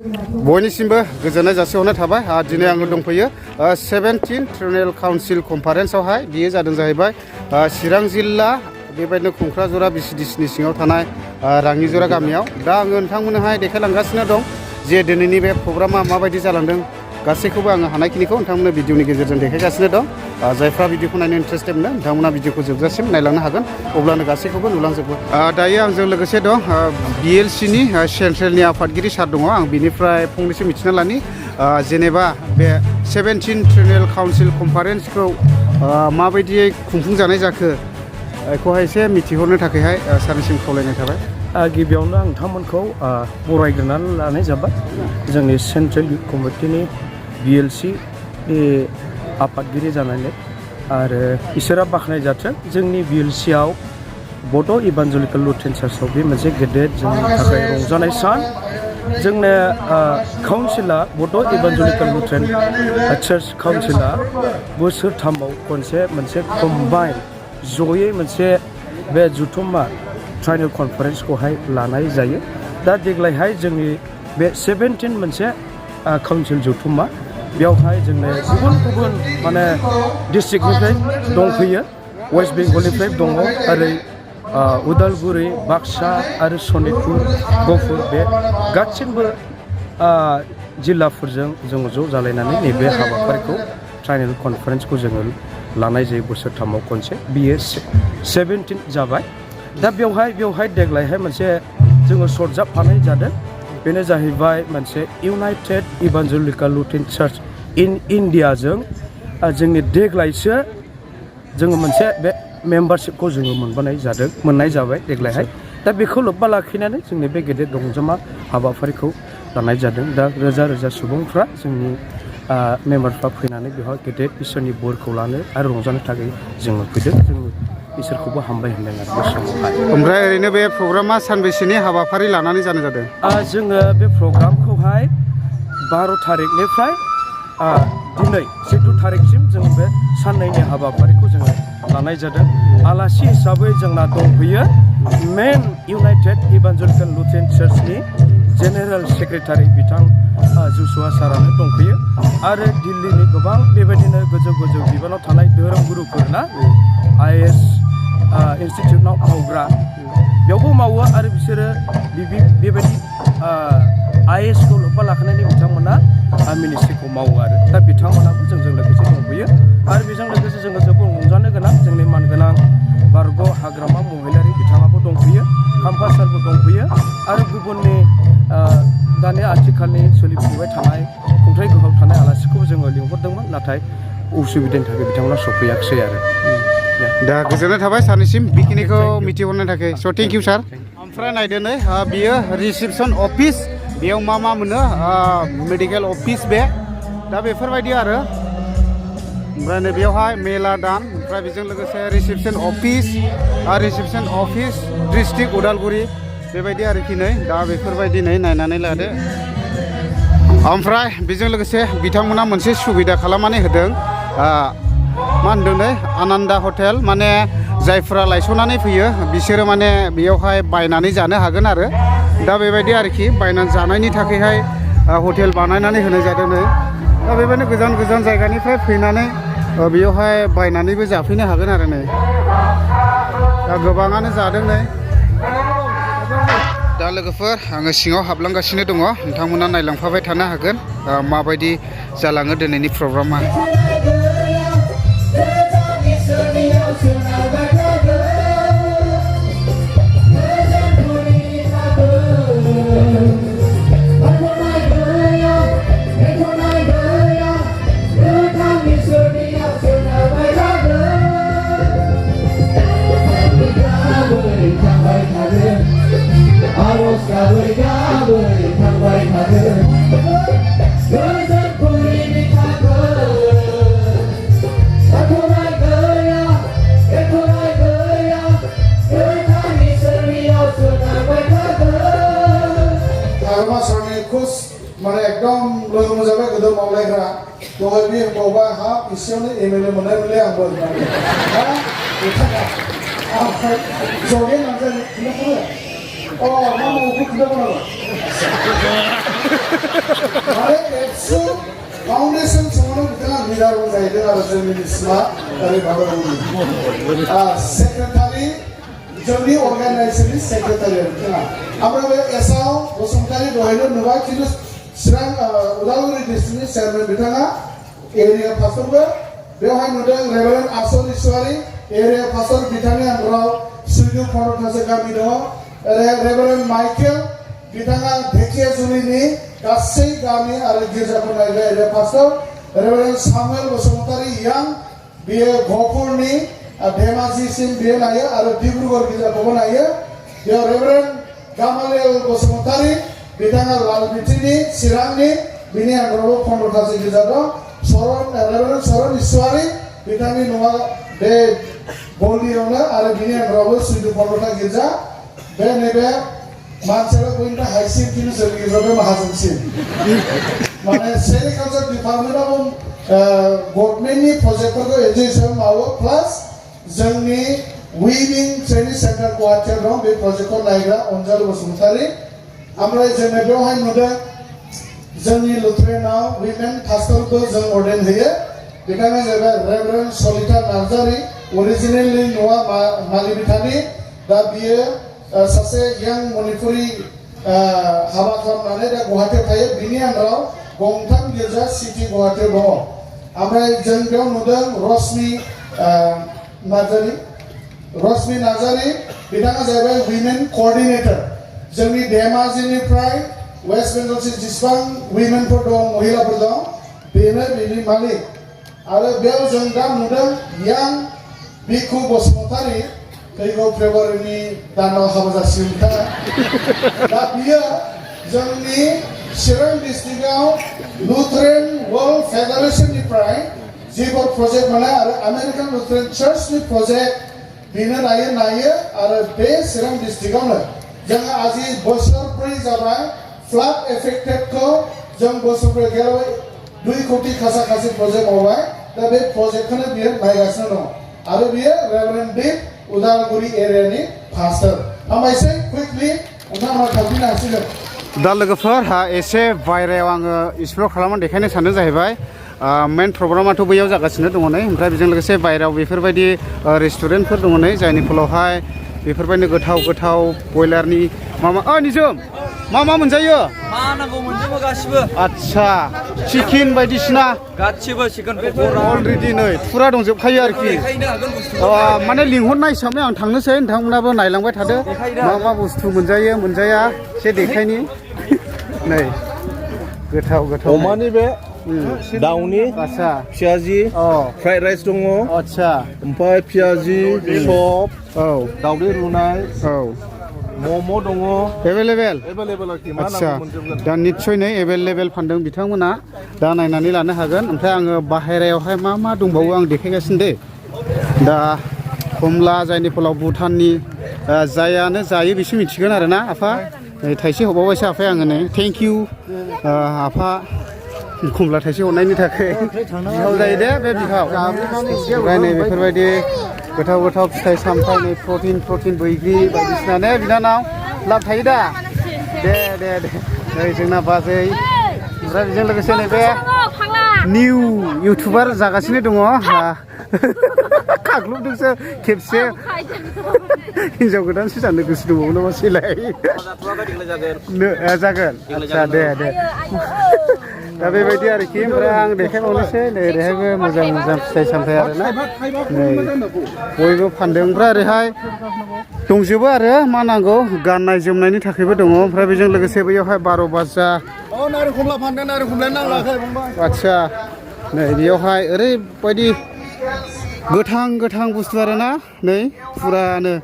बयनिसिमबो गोजोननाय जासिहरनाय थाबाय दिनै आङो दंफैयो 17 ट्रिएनियेल काउन्सिल कनफारेन्सआवहाय बियो जादों जाहैबाय चिरां जिल्ला बेबायदिनो खुंख्राजरा बिसिडिसिनि सिङाव थानाय राङिजरा गामियाव दा आङो नोंथांमोननोहाय देखायलांगासिनो दं जे दिनैनि बे प्रग्रामा माबायदि जालांदों गासैखौबो आङो हानायखिनिखौ नोंथांमोननो भिडिअनि गेजेरजों देखायगासिनो दं जायफ्रा भिडिअखौ नायनो इन्टारेस्टेड मोनो नोंथांमोना भिडिअखौ जोबजासिम नायलांनो हागोन अब्लानो गासैखौबो नुलांजोबो दायो आंजों लोगोसे दं बिएलसिनि सेन्ट्रेलनि आफादगिरि सार दङ आं बिनिफ्राय फंनैसो मिथिना लानि जेनेबा बे 17 ट्रिएनियेल काउन्सिल कनफारेन्सखौ माबायदियै खुंफुंजानाय जाखो बेखौहाय एसे मिथिहरनो थाखायहाय सारनिसिम खावलायनाय थाबाय गिबियावनो आं नोंथांमोनखौ बरायग्रोनानै लानाय जाबाय जोंनि सेन्ट्रेल इउथ कमिटिनि बिएलसि आफादगिरि जानानै आरो इसोरा बाख्नाय जाथों जोंनि बिएलसिआव बड' इभान्जेलिकेल लुथेरान चार्चआव बे मोनसे गेदेर जोंनि थाखाय रंजानाय सान जोंनो काउन्सिला बड' इभान्जेलिकेल लुथेरान चार्च काउन्सिला बोसोरथामाव खनसे मोनसे कम्बाइन जयै मोनसे बे जुथुम्मा ट्राइनेल कनफारेन्सखौहाय लानाय जायो दा देग्लायहाय जोंनि बे 17 मोनसे काउन्सिल जुथुम्मा बेयावहाय जोंनो गुबुन गुबुन माने डिस्ट्रिक्टनिफ्राय दंफैयो वेस्ट बेंगलनिफ्राय दङ ओरै उदालगुरि बाक्सा आरो सनितपुर गहपुर बे गासिबो जिल्लाफोरजों जों ज' जालायनानै नैबे हाबाफारिखौ ट्राइनेल कनफारेन्सखौ जोङो लानाय जायो बोसोरथामाव खनसे बियो 17 जाबाय दा बेवहाय देग्लायहाय मोनसे जोङो सरजाबफानाय जादों बेनो जाहैबाय मोनसे इउनाइटेड इभान्जेलिकेल लुथेरान चार्च इन इन्डियाजों जोंनि देग्लायसो जोङो मोनसे बे मेम्बारशिपखौ जोङो मोननाय जाबाय देग्लायहाय दा बेखौ लोब्बा लाखिनानै जोंनि बे गेदेर रंजामा हाबाफारिखौ लानाय जादों दा रोजा रोजा सुबुंफ्रा जोंनि मेम्बारफ्रा फैनानै बेवहाय गेदेर इसोरनि बोरखौ लानो आरो रंजानो थाखाय जोङो फैदों जोङो इसोरखौबो हामबाय होनदों आरो बे समावहाय ओमफ्राय ओरैनो बे प्रग्रामा सानबेसेनि हाबाफारि लानानै जानाय जादों जोङो बे प्रग्रामखौहाय 12 थारिखनिफ्राय दिनै 14 थारिखसिम जों बे साननैनि हाबाफारिखौ जोङो लानाय जादों आलासि हिसाबै जोंना दंफैयो मेन इउनाइटेड इभान्जेलिकेल लुथेरान चार्चनि जेनेरेल सेक्रेटारि बिथां जुसुवा सारानो दंफैयो आरो दिल्लीनि गोबां बेबायदिनो गोजौ बिबानाव थानाय धोरोमगुरुफोरना IS इन्सटिटिउटआव मावग्रा बेयावबो मावो आरो बिसोरो बेबायदि IS खौ लोब्बा लाखिनानै बिथांमोना मिनिस्ट्रिखौ मावो आरो दा बिथांमोनाबो जोंजों लोगोसे दंफैयो आरो बेजों लोगोसे जोङो जोबोद रंजानो गोनां जोंनि मानगोनां बारग' हाग्रामा महिलारि बिथाङाबो दंफैयो खाम्फा सारबो दंफैयो आरो गुबुननि दानि आथिखालनि सोलिफुबाय थानाय खुंथाय गोहोआव थानाय आलासिखौबो जोङो लिंहरदोंमोन नाथाय उसुबिदानि थाखाय बिथांमोना सफैयाखिसै आरो दा गोजोननाय थाबाय सारनिसिम बेखिनिखौ मिथिहरनो थाखाय स' थेंक इउ सार ओमफ्राय नायदो नै बियो रिसेपसन अफिस बेयाव मा मोनो मेडिकेल अफिस बे दा बेफोरबायदि आरो ओमफ्राय नै बेयावहाय मेला दान ओमफ्राय बेजों लोगोसे रिसेपसन अफिस डिस्ट्रिक्ट उदालगुरि बेबायदि आरोखि नै दा बेफोरबायदि नै नायनानै लादो ओमफ्राय बेजों लोगोसे बिथांमोना मोनसे सुबिदा खालामनानै होदों मा होनदों नै आनन्दा हटेल माने जायफ्रा लायस'नानै फैयो बिसोरो माने बेयावहाय बायनानै जानो हागोन आरो दा बेबायदि आरोखि बायनानै जानायनि थाखायहाय हटेल बानायनानै होनाय जादों नै दा बेबायदिनो गोजान जायगानिफ्राय फैनानै बेयावहाय बायनानैबो जाफैनो हागोन आरो नै दा गोबाङानो जादों नै दा लोगोफोर आङो सिङाव हाबलांगासिनो दङ नोंथांमोना नायलांफाबाय थानो हागोन माबायदि जालाङो दिनैनि प्रग्रामा माने एकदम लोगो मोजाङै गोदो मावलायग्रा दहाय बे बावबा हाब एसेयावनो MLA मोननाय मोनलाय आंबो दा बिथाङा जगे नांजायो मा मावखौ खिन्थाबावनांगौ माने एबसु फाउन्डेसन समावनो बिथाङा लिडारबो जाहैदों आरो जोंनि बिसिमा ओरै बाबानि सेक्रेटारि जोंनि अर्गानाइजेसननि सेक्रेटारि बिथाङा ओमफ्राय बे एसाव बसुमतारी दहायनो नुबाय खिन्थु चिरां उदालगुरि डिस्ट्रिक्टनि चेयारमेन बिथाङा एरिया फास्टरबो बेवहाय नुदों रेभारेन्ड आसल इसवारी एरिया फास्टर बिथांनि आन्दाराव 14-15थासो गामि दङ रेभारेन्ड माइकेल बिथाङा धेकियाजुलिनि गासै गामि आरो गिर्जाखौ नायग्रा एरिया फास्टर रेभारेन्ड सामुएल बसुमतारी यां बियो गहपुरनि धेमाजिसिम बियो नायो आरो डिब्रुगड़ गिर्जाखौबो नायो बेयाव रेभारेन्ड गामालिएल बसुमतारी बिथाङा लालबिटिनि चिरांनि बिनि आन्दारावबो 15थासो गिर्जा दं रेभारेन्ड सरन इसवारी बिथांनि न'आ बे गलियावनो आरो बिनि आन्दारावबो 14-15था गिर्जा बे नैबे मानसिया बयनिफ्राय हाइसिन खिन्थु जोंनि गेजेराव माहाजोनसिन माने सेरिकालचार डिपार्टमेन्टआव गभर्नमेन्टनि प्रजेक्टफोरखौ एनजिअ मावो प्लास जोंनि उइभिं ट्रेनिं सेन्टार गुवाहाटियाव दं बे प्रजेक्टखौ नायग्रा अनजालु बसुमतारी ओमफ्राय जोङो बेवहाय नुदों जोंनि लुथ्रेनाव उइमेन पास्टरखौ जों अर्डेन होयो बिथाङा जाहैबाय रेभारेन्ड सलिता नार्जारी अरिजिनेलि न'आ मालिबिटानि दा बियो सासे यां मणिपुरि हाबा खालामनानै दा गुवाहाटियाव थायो बिनि आन्दाराव गंथाम गिर्जा सिटि गुवाहाटियाव दङ ओमफ्राय जों बेयाव नुदों रश्मि नार्जारी बिथाङा जाहैबाय उइमेन कअर्डिनेटर जोंनि धेमाजिनिफ्राय वेस्ट बेंगलसिम जेसेबां उइमेनफोर दं महिलाफोर दं बेनो बिनि मालिक आरो बेयाव जों दा नुदों यां बिखु बसुमतारी फैगौ फेब्रुवारिनि दानाव हाबा जासिगोन बिथाङा दा बियो जोंनि चिरां डिस्ट्रिक्टआव लुथरेन वर्ल्ड फेडारेसननिफ्राय जिफोर प्रजेक्ट मोनो आरो आमेरिकान लुथरेन चार्चनि प्रजेक्ट बेनो नायो आरो बे चिरां डिस्ट्रिक्टआवनो जोङो आजि बोसोरब्रै जाबाय फ्लाड एफेक्टेडखौ जों बोसोरब्रै गेलेबाय 2 कोटि खासा-खासि प्रजेक्ट मावबाय दा बे प्रजेक्टखौनो बियो नायगासिनो दं आरो बियो रेभारेन्ड दिप उदालगुरि एरियानि फास्टर हामबायसै कुइकलि नोंथांमोना थांफिननो हासिगोन दा लोगोफोर एसे बायरायाव आङो एक्सप्लर खालामनानै देखायनो सानदों जाहैबाय मेन प्रग्रामाथ' बैयाव जागासिनो दङ नै ओमफ्राय बेजों लोगोसे बायरायाव बेफोरबायदि रेस्टुरेन्टफोर दङ नै जायनि फलावहाय बेफोरबायदिनो गोथाव बयलारनि मा निजोम मा मोनजायो मा नांगौ मोनजोबो गासिबो आच्छा चिकेन बायदिसिना गासिबो चिकेन पक'रा अलरेडि नै फुरा दंजोबखायो आरोखि माने लिंहरनाय हिसाबै आं थांनोसै नोंथांमोनाबो नायलांबाय थादो मा बुस्थु मोनजाया एसे देखायनि नै गोथाव अमानि बे दाउनि आच्छा पियाजि फ्राइड राइस दङ आच्छा ओमफ्राय पियाजि सब दाउदै रुनाय मम' दङ एभेलेबेल आरोखि आच्छा दा निस्सय नै एभेलेबेल फानदों बिथांमोना दा नायनानै लानो हागोन ओमफ्राय आङो बाहेरायावहाय मा दंबावो आं देखायगासिनो दे दा कमला जायनि फलाव भुटाननि जायानो जायो बिसो मिथिगोन आरोना आफा नै थाइसे हरबावबायसो आफाया आङो नै थेंक इउ आफा कमला थाइसे हरनायनि थाखाय बिहाव जायो दे बे बिहाव ओमफ्राय नै बेफोरबायदि गोथाव फिथाइ सामथाइ नै प्रटिन बैग्रि बायदिसिना ने बिनानाव लाब थायो दा दे नै जोंना बाजै ओमफ्राय बेजों लोगोसे नैबे निउ इउटुबार जागासिनो दङ खाख्लुबदोंसो खेबसे हिनजाव गोदानसो जानो गोसो दंबावो नामा सिलाय जागोन आच्छा दे दा बेबायदि आरोखि ओमफ्राय आं देखायबावनोसै नै ओरैहायबो मोजां फिथाइ सामथाइ आरोना नै बयबो फानदों ओमफ्राय ओरैहाय दंजोबो आरो मा नांगौ गाननाय जोमनायनि थाखायबो दङ ओमफ्राय बेजों लोगोसे बैयावहाय 12 बाजा नारें खमला फानदों नारें खमलायानो नांलाखै फंबाय आच्छा नै बेयावहाय ओरैबायदि गोथां बुस्थु आरोना नै फुरानो